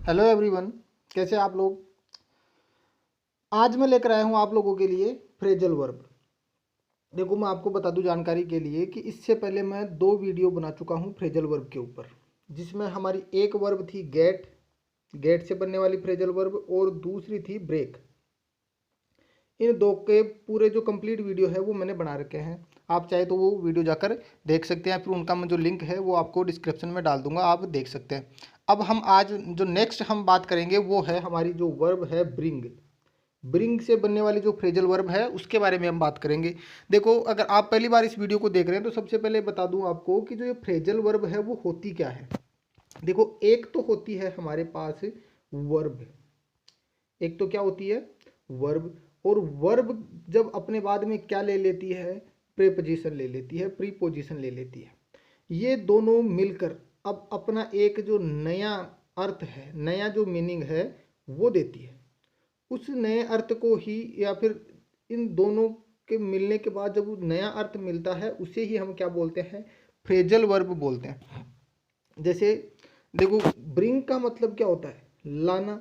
Hello everyone, कैसे आप लोग। आज मैं लेकर आया हूँ आप लोगों के लिए फ्रेजल वर्ब। देखो, मैं आपको बता दूं जानकारी के लिए कि इससे पहले मैं 2 वीडियो बना चुका हूँ फ्रेजल वर्ब के ऊपर, जिसमें हमारी एक वर्ब थी गेट, गेट से बनने वाली फ्रेजल वर्ब, और दूसरी थी ब्रेक। इन दो के पूरे जो कंप्लीट वीडियो है वो मैंने बना रखे हैं। आप चाहे तो वो वीडियो जाकर देख सकते हैं, फिर उनका मैं जो लिंक है वो आपको डिस्क्रिप्शन में डाल दूंगा, आप देख सकते हैं। अब हम आज जो नेक्स्ट हम बात करेंगे वो है हमारी जो वर्ब है ब्रिंग। ब्रिंग से बनने वाली जो फ्रेजल वर्ब है उसके बारे में हम बात करेंगे। देखो, अगर आप पहली बार इस वीडियो को देख रहे हैं तो सबसे पहले बता दूं आपको कि जो ये फ्रेजल वर्ब है वो होती क्या है। देखो, एक तो होती है हमारे पास वर्ब, एक तो क्या होती है वर्ब। और वर्ब जब अपने बाद में क्या ले लेती है, प्रीपोजिशन ले लेती है, प्रीपोजिशन ले लेती है। ये दोनों मिलकर अब अपना एक जो नया अर्थ है, नया जो मीनिंग है वो देती है। उस नए अर्थ को ही, या फिर इन दोनों के मिलने के बाद जब वो नया अर्थ मिलता है उसे ही हम क्या बोलते हैं, फ्रेजल वर्ब बोलते हैं। जैसे देखो, ब्रिंग का मतलब क्या होता है, लाना।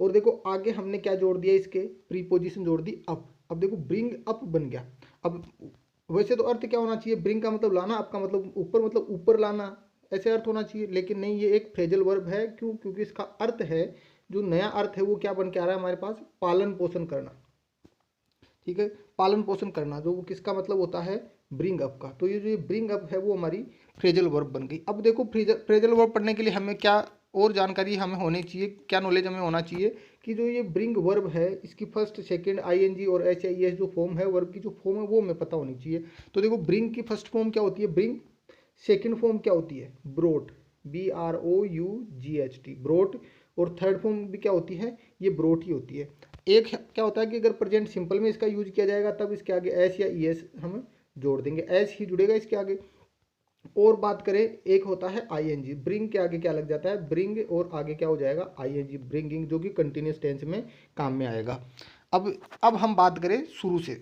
और देखो आगे हमने क्या जोड़ दिया, इसके प्रीपोजिशन जोड़ दी अप। अब देखो ब्रिंग अप बन गया। अब वैसे तो अर्थ क्या होना चाहिए, ब्रिंग का मतलब लाना, अप का मतलब ऊपर लाना, ऐसे अर्थ होना चाहिए। लेकिन नहीं, ये एक फ्रेजल वर्ब है। क्यों? क्योंकि इसका अर्थ है, जो नया अर्थ है वो क्या बन के आ रहा है हमारे पास, पालन पोषण करना। ठीक है, पालन पोषण करना, जो वो किसका मतलब होता है, ब्रिंग अप का। तो ये जो ब्रिंग अप है वो हमारी फ्रेजल वर्ब बन गई। अब देखो, फ्रेजल वर्ब पढ़ने के लिए हमें क्या और जानकारी हमें होनी चाहिए, क्या नॉलेज हमें होना चाहिए कि जो ये ब्रिंग वर्ब है इसकी फर्स्ट सेकंड आईएनजी और एचआईएस जो फॉर्म है, वर्ब की जो फॉर्म है वो हमें पता होनी चाहिए। तो देखो, ब्रिंग की फर्स्ट फॉर्म क्या होती है, ब्रिंग। सेकंड फॉर्म क्या होती है, ब्रोट, BROUGHT, ब्रोट। और थर्ड फॉर्म भी क्या होती है, ये ब्रोट ही होती है। एक क्या होता है कि अगर प्रेजेंट सिंपल में इसका यूज किया जाएगा तब इसके आगे एस या ईएस हम जोड़ देंगे, एस ही जुड़ेगा इसके आगे। और बात करें, एक होता है आईएनजी, ब्रिंग के आगे क्या लग जाता है, ब्रिंग, और आगे क्या हो जाएगा, आईएनजी, ब्रिंगिंग, जो कि कंटिन्यूस टेंस में काम में आएगा। अब हम बात करें शुरू से।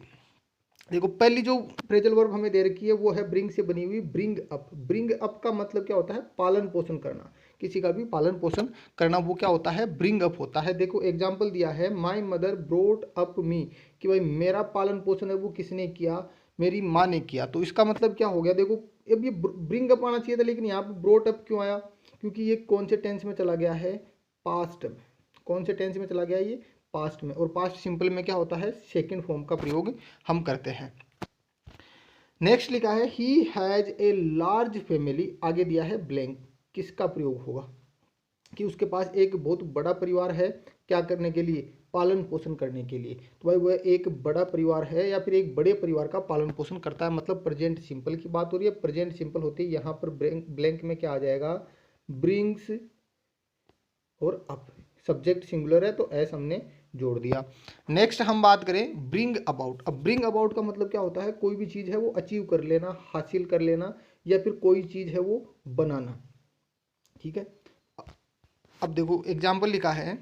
देखो, पहली जो फ्रेजल वर्ब हमें दे रखी है वो है ब्रिंग से बनी हुई ब्रिंग अप। ब्रिंग अप का मतलब क्या होता है, पालन पोषण करना, किसी का भी पालन पोषण करना, वो क्या होता है, ब्रिंग अप होता है। देखो एग्जाम्पल दिया है, माई मदर ब्रोट अप मी, कि भाई मेरा पालन पोषण है वो किसने किया, मेरी माँ ने किया। तो इसका मतलब क्या हो गया, देखो अब ये ब्रिंग अप आना चाहिए था, लेकिन यहाँ पे ब्रोट अप क्यों आया, क्योंकि ये कौन से टेंस में चला गया है, पास्ट में। कौन से टेंस में चला गया ये, पास्ट में। और पास्ट सिंपल में क्या होता है, सेकंड फॉर्म का प्रयोग हम करते हैं। नेक्स्ट लिखा है, he has a large family, आगे दिया है ब्लैंक, किसका प्रयोग होगा, कि उसके पास एक बहुत बड़ा परिवार है, क्या करने के लिए, पालन पोषण करने के लिए। तो भाई वह एक बड़ा परिवार है या फिर एक बड़े परिवार का पालन पोषण करता है, मतलब प्रेजेंट सिंपल की बात हो रही है। प्रेजेंट सिंपल होती है, यहाँ पर ब्लैंक में क्या आ जाएगा, ब्रिंग्स और अप। सब्जेक्ट सिंगुलर है तो एस हमने जोड़ दिया। नेक्स्ट हम बात करें ब्रिंग अबाउट। अब ब्रिंग अबाउट का मतलब क्या होता है, कोई भी चीज़ है वो अचीव कर लेना, हासिल कर लेना, या फिर कोई चीज़ है वो बनाना। ठीक है, अब देखो एग्जाम्पल लिखा है,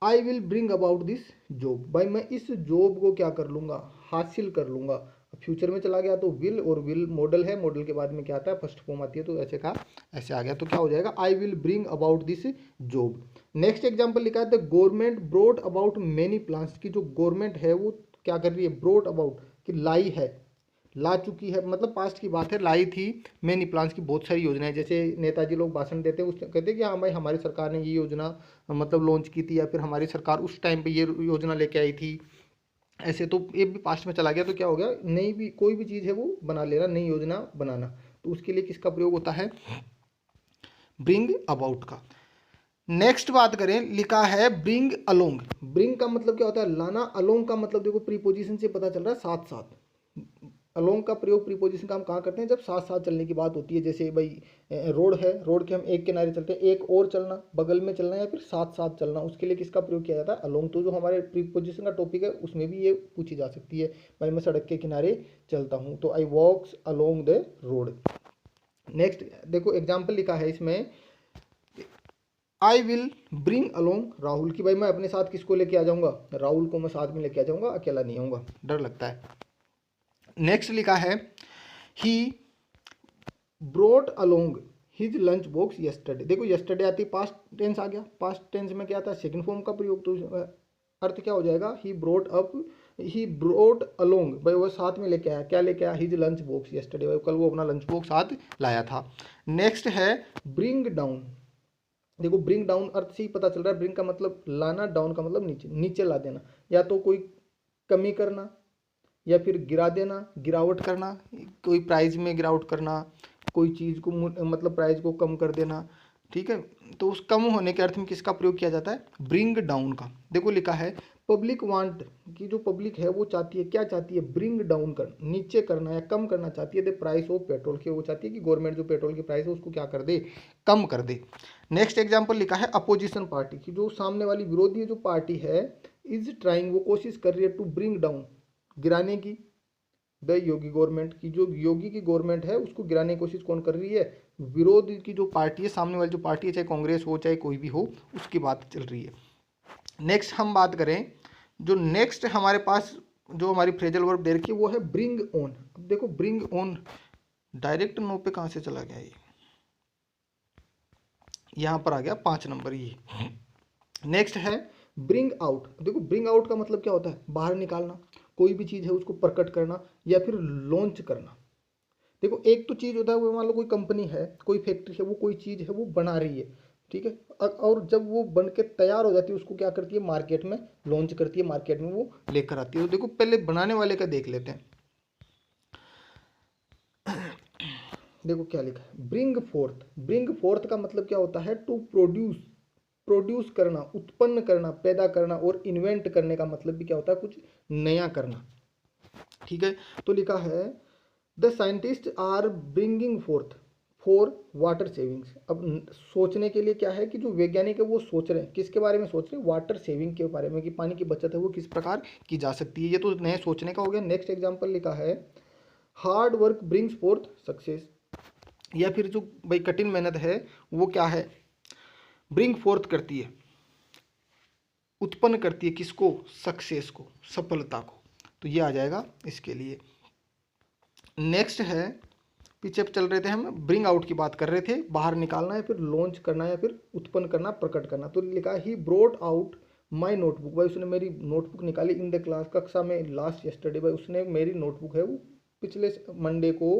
I will bring about this job, भाई मैं इस जॉब को क्या कर लूँगा, हासिल कर लूँगा। फ्यूचर में चला गया तो विल, और विल मॉडल है, मॉडल के बाद में क्या आता है, फर्स्ट फॉर्म आती है, तो ऐसे का ऐसे आ गया। तो क्या हो जाएगा, I will bring about this job. Next example लिखा है, the government brought about many plans, की जो गवर्नमेंट है वो क्या कर रही है, ब्रोट अबाउट, कि लाई है, ला चुकी है, मतलब पास्ट की बात है, लाई थी मेनी प्लान्स की, बहुत सारी योजनाएं। जैसे नेताजी लोग भाषण देते हैं, उस कहते हैं कि हाँ भाई हमारी सरकार ने ये योजना मतलब लॉन्च की थी, या फिर हमारी सरकार उस टाइम पे ये योजना लेके आई थी। ऐसे तो ये भी पास्ट में चला गया, तो क्या हो गया, नई भी कोई भी चीज़ है वो बना लेना, नई योजना बनाना। तो उसके लिए किसका प्रयोग होता है, ब्रिंग अबाउट का। नेक्स्ट बात करें, लिखा है ब्रिंग अलोंग। ब्रिंग का मतलब क्या होता है, लाना। अलोंग का मतलब देखो प्रीपोजिशन से पता चल रहा है, साथ साथ। अलोंग का प्रयोग प्रीपोजिशन का हम कहाँ करते हैं, जब साथ साथ चलने की बात होती है। जैसे भाई रोड है, रोड के हम एक किनारे चलते हैं, एक और चलना, बगल में चलना, या फिर साथ साथ चलना, उसके लिए किसका प्रयोग किया जाता है, अलोंग। तो जो हमारे प्रीपोजिशन का टॉपिक है उसमें भी ये पूछी जा सकती है, भाई मैं सड़क के किनारे चलता हूँ, तो आई वॉक्स अलोंग द रोड। नेक्स्ट देखो एग्जाम्पल लिखा है इसमें, I will bring along Rahul, की भाई मैं अपने साथ किसको लेके आ जाऊंगा, राहुल को मैं साथ में लेके आ जाऊंगा, अकेला नहीं आऊंगा, डर लगता है। नेक्स्ट लिखा है, he brought along his lunch box yesterday. देखो यस्टरडे आती पास्ट टेंस आ गया, पास्ट टेंस में क्या था, सेकंड फॉर्म का प्रयोग, तो अर्थ क्या हो जाएगा, ही ब्रोट अलोंग, भाई वो साथ में लेके आया, क्या लेके आया, हिज लंच बॉक्स यस्टरडे, भाई कल वो अपना लंच बॉक्स साथ लाया था। नेक्स्ट है ब्रिंग डाउन। देखो ब्रिंग डाउन अर्थ से ही पता चल रहा है, ब्रिंग का मतलब लाना, डाउन का मतलब नीचे, नीचे ला देना, या तो कोई कमी करना या फिर गिरा देना, गिरावट करना, कोई प्राइस में गिरावट करना, कोई चीज़ को मतलब प्राइस को कम कर देना, ठीक है। तो उस कम होने के अर्थ में किसका प्रयोग किया जाता है, ब्रिंग डाउन का। देखो लिखा है पब्लिक वांट, की जो पब्लिक है वो चाहती है, क्या चाहती है, ब्रिंग डाउन कर, नीचे करना या कम करना चाहती है द प्राइस ऑफ पेट्रोल के, वो चाहती है कि गवर्नमेंट जो पेट्रोल की प्राइस है उसको क्या कर दे, कम कर दे। नेक्स्ट एग्जाम्पल लिखा है अपोजिशन पार्टी की, जो सामने वाली विरोधी जो पार्टी है, इज ट्राइंग, वो कोशिश कर रही है, टू ब्रिंग डाउन, गिराने की, द योगी गवर्नमेंट की, जो योगी की गवर्नमेंट है उसको गिराने की कोशिश कौन कर रही है, विरोध की जो पार्टी है, सामने वाली जो पार्टी है, चाहे कांग्रेस हो चाहे कोई भी हो, उसकी बात चल रही है। नेक्स्ट हम बात करें, जो नेक्स्ट हमारे पास जो हमारी फ्रेजल वर्ब दे रखी है वो है ब्रिंग ऑन। अब देखो ब्रिंग ऑन डायरेक्ट नो पे कहाँ से चला गया, ये यहाँ पर आ गया 5 नंबर ये। नेक्स्ट है ब्रिंग आउट। देखो ब्रिंग आउट का मतलब क्या होता है, बाहर निकालना, कोई भी चीज़ है उसको प्रकट करना या फिर लॉन्च करना। देखो एक तो चीज़ होता है, वो मान लो कोई कंपनी है, कोई फैक्ट्री है, वो कोई चीज़ है वो बना रही है, ठीक है, और जब वो बन के तैयार हो जाती है उसको क्या करती है, मार्केट में लॉन्च करती है, मार्केट में वो लेकर आती है। तो देखो पहले बनाने वाले का देख लेते हैं। देखो क्या लिखा है, ब्रिंग फोर्थ। ब्रिंग फोर्थ का मतलब क्या होता है, टू प्रोड्यूस, प्रोड्यूस करना, उत्पन्न करना, पैदा करना, और इन्वेंट करने का मतलब भी क्या होता है, कुछ नया करना, ठीक है। तो लिखा है the scientist are bringing forth for water savings. अब सोचने के लिए क्या है कि जो वैज्ञानिक है वो सोच रहे हैं, किसके बारे में सोच रहे हैं, वाटर सेविंग के बारे में, कि पानी की बचत है वो किस प्रकार की जा सकती है, ये तो नए सोचने का हो गया। नेक्स्ट एग्जाम्पल लिखा है hard work brings fourth success, या फिर जो भाई कठिन मेहनत है वो क्या है, ब्रिंग फोर्थ करती है, उत्पन्न करती है किसको, सक्सेस को, सफलता को। तो ये आ जाएगा इसके लिए। नेक्स्ट है, पीछे चल रहे थे हम, ब्रिंग आउट की बात कर रहे थे, बाहर निकालना या फिर लॉन्च करना या फिर उत्पन्न करना, प्रकट करना। तो लिखा ही ब्रोट आउट माई नोटबुक, भाई उसने मेरी नोटबुक निकाली इन द क्लास, कक्षा में, लास्ट यस्टरडे, भाई उसने मेरी नोटबुक है वो पिछले मंडे को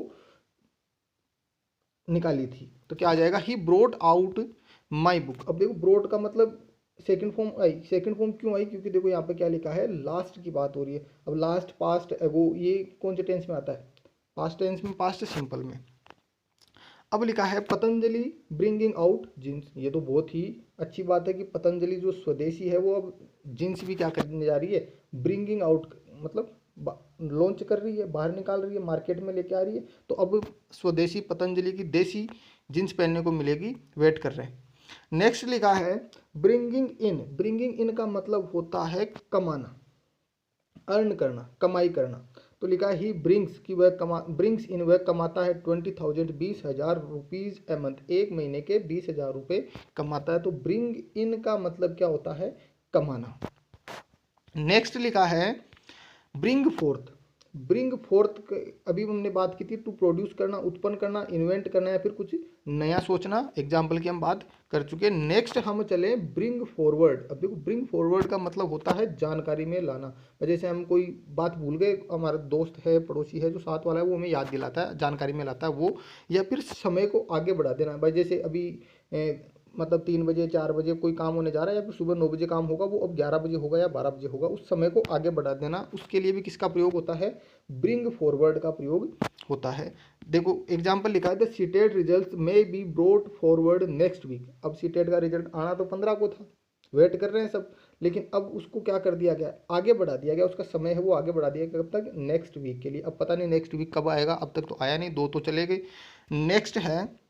निकाली थी। तो क्या आ जाएगा, ही ब्रोट आउट माई बुक। अब देखो ब्रोट का मतलब second form I, second form क्यों आई, क्योंकि देखो यहाँ पे क्या लिखा है, लास्ट की बात हो रही है। अब लास्ट, पास्ट, वो ये कौन से टेंस में आता है, पास्ट टेंस में, पास्ट सिंपल में। अब लिखा है पतंजलि ब्रिंगिंग आउट जींस। ये तो बहुत ही अच्छी बात है कि पतंजलि जो स्वदेशी है वो अब जींस भी क्या करने जा रही है, ब्रिंगिंग आउट, मतलब लॉन्च कर रही है, बाहर निकाल रही है, मार्केट में लेके आ रही है। तो अब स्वदेशी पतंजलि की देसी जींस पहनने को मिलेगी, वेट कर रहे हैं। नेक्स्ट लिखा है ब्रिंगिंग इन। ब्रिंगिंग इन का मतलब होता है कमाना, अर्न करना, कमाई करना। तो लिखा है ही ब्रिंग्स, कि वह ब्रिंग्स इन, वह कमाता है 20,000, 20,000 रुपीज़ ए मंथ, एक महीने के 20,000 रुपये कमाता है। तो ब्रिंग इन का मतलब क्या होता है, कमाना। नेक्स्ट लिखा है ब्रिंग फोर्थ। ब्रिंग फोर्थ अभी हमने बात की थी, टू प्रोड्यूस करना, उत्पन्न करना, इन्वेंट करना या फिर कुछ नया सोचना, एग्जाम्पल की हम बात कर चुके हैं। नेक्स्ट हम चले ब्रिंग फॉरवर्ड। अब देखो ब्रिंग फॉरवर्ड का मतलब होता है जानकारी में लाना। जैसे हम कोई बात भूल गए, हमारा दोस्त है, पड़ोसी है, जो साथ वाला है, वो हमें याद दिलाता है, जानकारी में लाता है वो, या फिर समय को आगे बढ़ा देना। भाई जैसे अभी मतलब 3 बजे 4 बजे कोई काम होने जा रहा है, या फिर सुबह 9 बजे काम होगा, वो अब 11 बजे होगा या 12 बजे होगा, उस समय को आगे बढ़ा देना, उसके लिए भी किसका प्रयोग होता है, ब्रिंग फॉरवर्ड का प्रयोग होता है। देखो एग्जाम्पल लिखा है the CTET result may be brought forward next week. अब सीटेट का रिजल्ट आना तो 15 को था, वेट कर रहे हैं सब, लेकिन अब उसको क्या कर दिया गया, आगे बढ़ा दिया गया, उसका समय है वो आगे बढ़ा दिया गया, कब तक, नेक्स्ट वीक के लिए। अब पता नहीं नेक्स्ट वीक कब आएगा, अब तक तो आया नहीं, 2 तो चले गए। नेक्स्ट है,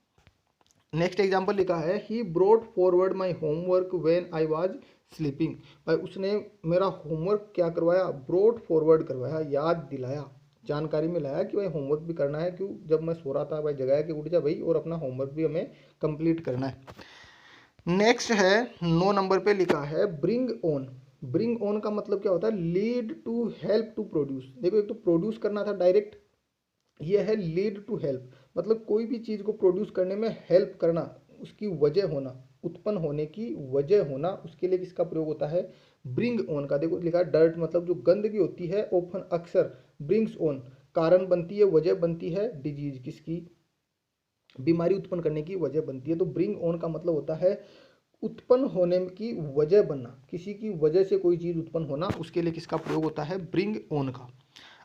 नेक्स्ट एग्जाम्पल लिखा है he brought forward my homework when I was sleeping. भाई उसने मेरा होमवर्क क्या करवाया, ब्रोट फॉरवर्ड करवाया, याद दिलाया, जानकारी में लाया कि भाई होमवर्क भी करना है, क्यों, जब मैं सो रहा था भाई जगाया कि उठ जा भाई, और अपना होमवर्क भी हमें कंप्लीट करना है। नेक्स्ट है 9 नंबर पे लिखा है ब्रिंग ऑन। ब्रिंग ऑन का मतलब क्या होता है, lead to, help to produce. देखो एक तो प्रोड्यूस करना था डायरेक्ट, ये है लीड टू हेल्प, मतलब कोई भी चीज़ को प्रोड्यूस करने में हेल्प करना, उसकी वजह होना, उत्पन्न होने की वजह होना, उसके लिए किसका प्रयोग होता है, ब्रिंग ऑन का। देखो लिखा है डर्ट, मतलब जो गंदगी होती है ओपन अक्सर ब्रिंग्स ऑन कारण बनती है, वजह बनती है, डिजीज किसकी, बीमारी उत्पन्न करने की वजह बनती है। तो ब्रिंग ऑन का मतलब होता है उत्पन्न होने की वजह बनना, किसी की वजह से कोई चीज़ उत्पन्न होना, उसके लिए किसका प्रयोग होता है, ब्रिंग ऑन का।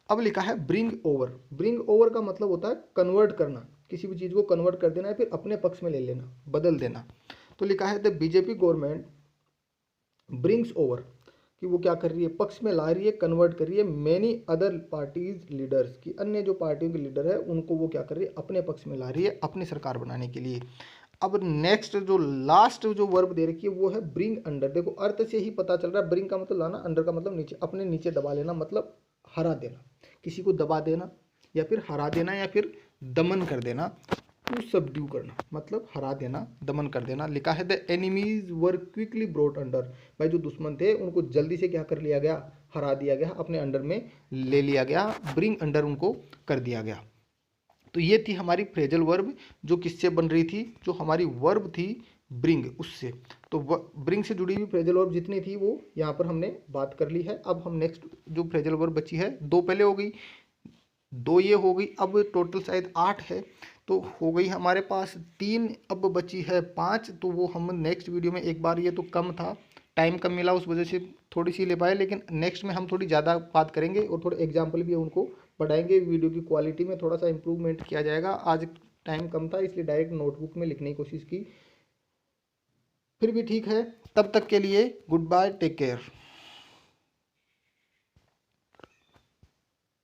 अब लिखा है ब्रिंग ओवर, ब्रिंग ओवर का मतलब होता है कन्वर्ट करना, किसी भी चीज़ को कन्वर्ट कर देना है, फिर अपने पक्ष में ले लेना, बदल देना। तो लिखा है the BJP government brings over, कि वो क्या कर रही है, पक्ष में ला रही है, कन्वर्ट कर रही है मैनी अदर पार्टीज लीडर्स, की अन्य जो पार्टियों के लीडर है उनको वो क्या कर रही है, अपने पक्ष में ला रही है अपनी सरकार बनाने के लिए। अब नेक्स्ट जो लास्ट जो वर्ब दे रखी है वो है ब्रिंग अंडर। देखो अर्थ से ही पता चल रहा है, ब्रिंग का मतलब लाना, अंडर का मतलब नीचे, अपने नीचे दबा लेना, मतलब हरा देना, किसी को दबा देना या फिर हरा देना या फिर दमन कर देना, टू सबड्यू करना, मतलब हरा देना, दमन कर देना। लिखा है the enemies were quickly brought under, भाई जो दुश्मन थे उनको जल्दी से क्या कर लिया गया, हरा दिया गया, अपने अंडर में ले लिया गया, ब्रिंग अंडर उनको कर दिया गया। तो ये थी हमारी फ्रेजल वर्ब, जो किससे बन रही थी, जो हमारी वर्ब थी ब्रिंग, उससे। तो ब्रिंग से जुड़ी हुई फ्रेजल वर्ब जितनी थी वो यहाँ पर हमने बात कर ली है। अब हम नेक्स्ट जो फ्रेजल वर्ब बची है, दो पहले हो गई, दो ये हो गई, अब टोटल शायद 8 है, तो हो गई हमारे पास 3, अब बची है 5। तो वो हम नेक्स्ट वीडियो में, एक बार ये तो कम था, टाइम कम मिला उस वजह से थोड़ी सी ले पाए, लेकिन नेक्स्ट में हम थोड़ी ज़्यादा बात करेंगे और थोड़े एग्जाम्पल भी उनको पढ़ाएंगे, वीडियो की क्वालिटी में थोड़ा सा इंप्रूवमेंट किया जाएगा। आज टाइम कम था इसलिए डायरेक्ट नोटबुक में लिखने की कोशिश की, फिर भी ठीक है। तब तक के लिए गुड बाय, टेक केयर।